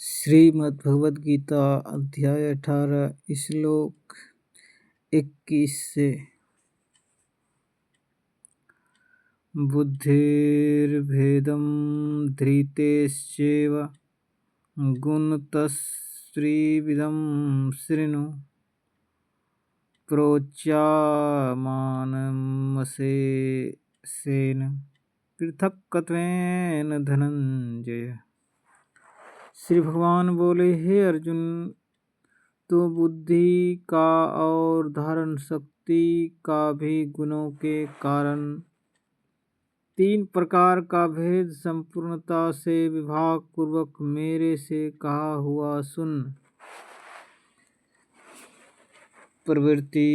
श्रीमद्भगवद गीता अध्याय 18 श्लोक 21 से। बुद्धिर्भेदं धृतेश्चैव गुणतस्त्रिविधं शृणु प्रोच्यमानमशेषेण पृथक्त्वेन धनंजय। श्री भगवान बोले, हे अर्जुन, तो बुद्धि का और धारण शक्ति का भी गुणों के कारण तीन प्रकार का भेद संपूर्णता से विभाग पूर्वक मेरे से कहा हुआ सुन। प्रवृत्ति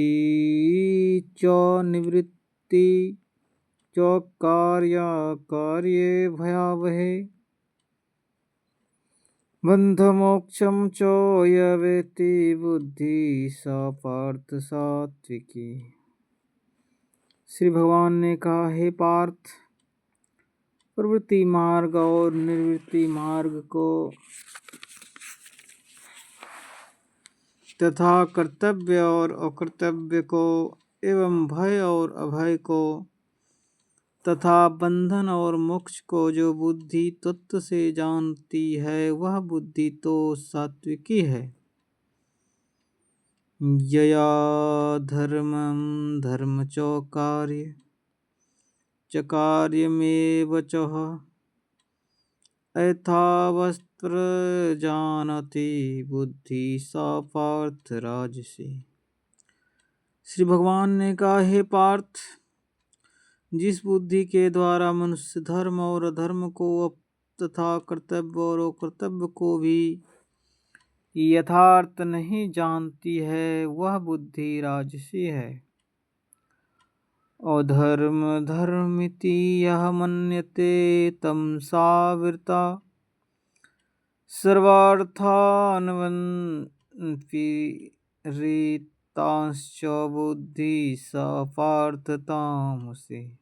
च निवृत्ति च कार्य कार्ये भयावहे बंध मोक्षम च य वेत्ति बुद्धि सा पार्थ सात्विकी। श्री भगवान ने कहा, हे पार्थ, प्रवृत्ति मार्ग और निवृत्ति मार्ग को तथा कर्तव्य और अकर्तव्य को एवं भय और अभय को तथा बंधन और मोक्ष को जो बुद्धि तत्व से जानती है वह बुद्धि तो सात्विकी है। यया धर्मं धर्म च कार्यमेव च यथावस्त्रजानति बुद्धि सा पार्थ राजसी। श्री भगवान ने कहा, हे पार्थ, जिस बुद्धि के द्वारा मनुष्य धर्म और अधर्म को तथा कर्तव्य और अकर्तव्य को भी यथार्थ नहीं जानती है वह बुद्धि राजसी है। अधर्म धर्मिति यह मन्यते तमसा वृता सर्वार्थानवन्पिरीतांश्च बुद्धि सा पार्थ तामसी।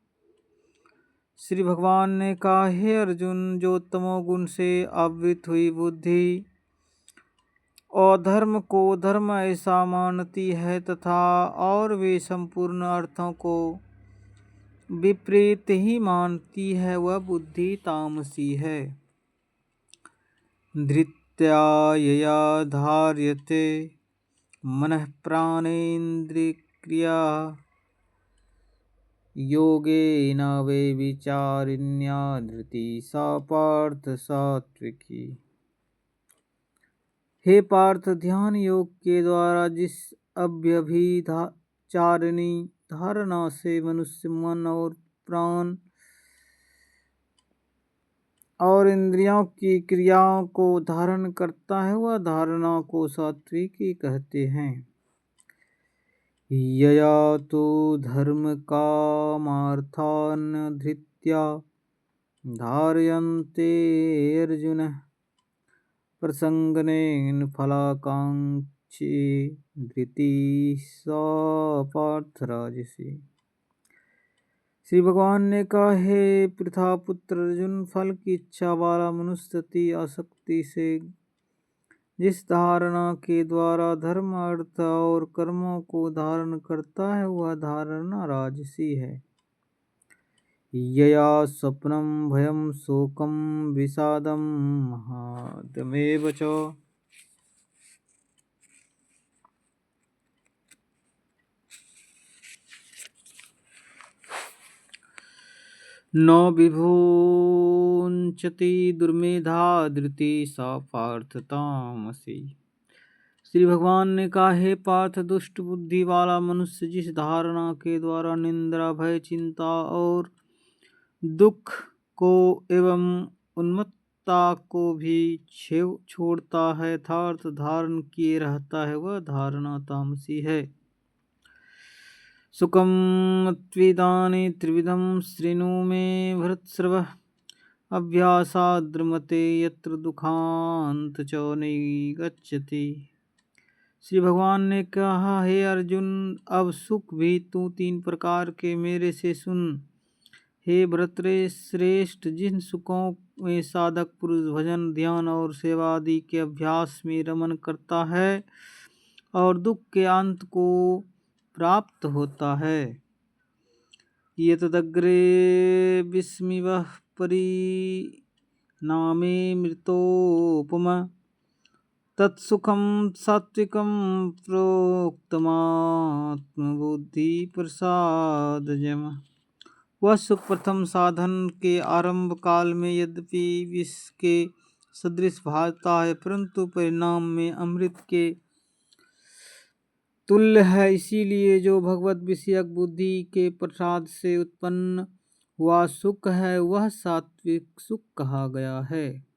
श्री भगवान ने कहा, हे अर्जुन, जो तमोगुण से आवृत हुई बुद्धि अधर्म को धर्म ऐसा मानती है तथा और वे संपूर्ण अर्थों को विपरीत ही मानती है वह बुद्धि तामसी है। धृत्या यया धार्यते मनः प्राणेन्द्रियक्रिया योगेन व्यभिचारिण्या धृति सा पार्थ सात्विकी। हे पार्थ, ध्यान योग के द्वारा जिस अव्यभिचारिणी धारणा से मनुष्य मन और प्राण और इंद्रियों की क्रियाओं को धारण करता है वह धारणा को सात्विकी कहते हैं। यया तो धर्म कामार्थान धृत्या धारयन्ते अर्जुन प्रसंगनेन फलाकांक्षी धृति सा पार्थ राजसी। श्री भगवान ने कहा, हे पृथापुत्र अर्जुन, फल की इच्छा वाला मनुष्य अति आसक्ति से जिस धारणा के द्वारा धर्म अर्थ और कर्मों को धारण करता है वह धारणा राजसी है। यया स्वप्नं भयं शोकं विषादं महादमेव च न विभुञ्चति दुर्मेधा धृति सा पार्थ तामसी। श्री भगवान ने कहा, हे पार्थ, दुष्ट बुद्धि वाला मनुष्य जिस धारणा के द्वारा निंद्रा भय चिंता और दुख को एवं उन्मत्तता को भी छोड़ता है यथार्थ धारण किए रहता है वह धारणा तामसी है। सुखम त्विदानि त्रिविधं शृणु मे भरतश्रव अभ्यासाद्रमते यत्र दुखांत च नैगच्छति। श्री भगवान ने कहा, हे अर्जुन, अब सुख भी तू तीन प्रकार के मेरे से सुन। हे भरतश्रेष्ठ, जिन सुखों में साधक पुरुष भजन ध्यान और सेवा आदि के अभ्यास में रमन करता है और दुख के अंत को प्राप्त होता है। ये तदग्रे विस्मिवः परिणामे मृतोपम तत्सुखम सात्विकम प्रोक्तमात्मबुद्धि प्रसादजम। वह सुख प्रथम साधन के आरंभ काल में यद्यपि विष के सदृश भासता है, परंतु परिणाम में अमृत के तुल्य है। इसीलिए जो भगवत विषयक बुद्धि के प्रसाद से उत्पन्न हुआ सुख है, वह सात्विक सुख कहा गया है।